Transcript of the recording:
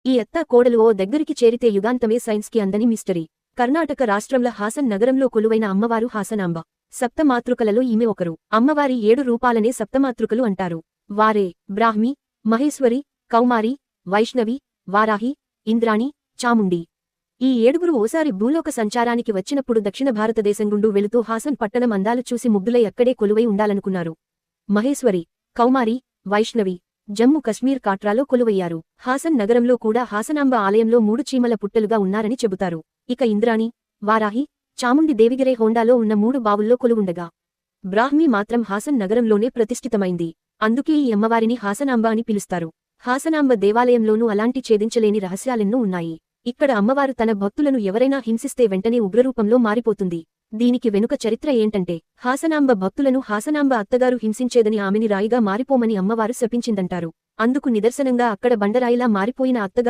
ఈ అత్తా కోడలు ఓ దగ్గరికి చేరితే యుగాంతమే సైన్స్కి అందని మిస్టరీ. కర్ణాటక రాష్ట్రంల హాసన్ నగరంలో కొలువైన అమ్మవారు హాసనాంబ. సప్తమాతృకలలో ఈమె ఒకరు. అమ్మవారి 7 రూపాలనే సప్తమాతృకలు అంటారు. వారే బ్రాహ్మి, మహేశ్వరి, కౌమారి, వైష్ణవి, వారాహి, ఇంద్రాణి, చాముండి. ఈ 7గురు ఓసారి భూలోక సంచారానికి వచ్చినప్పుడు దక్షిణ భారతదేశం గుండు వెళుతూ హాసన్ పట్టణం అందాలు చూసి ముగ్ధులై అక్కడే కొలువై ఉండాలనుకున్నారు. మహేశ్వరి, కౌమారి, వైష్ణవి జమ్ము కశ్మీర్ కాట్రాలో కొలువయ్యారు. హాసన్ నగరంలో కూడా హాసనాంబ ఆలయంలో 3 చీమల పుట్టలుగా ఉన్నారని చెబుతారు. ఇక ఇంద్రాణి, వారాహి, చాముండి దేవిగిరే హోండాలో ఉన్న 3 బావుల్లో కొలువుండగా బ్రాహ్మి మాత్రం హాసన్ నగరంలోనే ప్రతిష్ఠితమైంది. అందుకే ఈ అమ్మవారిని హాసనాంబ అని పిలుస్తారు. హాసనాంబ దేవాలయంలోనూ అలాంటి ఛేదించలేని రహస్యాలెన్నో ఉన్నాయి. ఇక్కడ అమ్మవారు తన భక్తులను ఎవరైనా హింసిస్తే వెంటనే ఉగ్రరూపంలో మారిపోతుంది. దీనికి వెనుక చరిత్ర ఏంటంటే హాసనాంబ భక్తులను హాసనాంబ అత్తగారు హింసించేదని ఆమెని రాయిగా మారిపోమని అమ్మవారు శపించిందంటారు. అందుకు నిదర్శనంగా అక్కడ బండరాయిలా మారిపోయిన అత్తగారు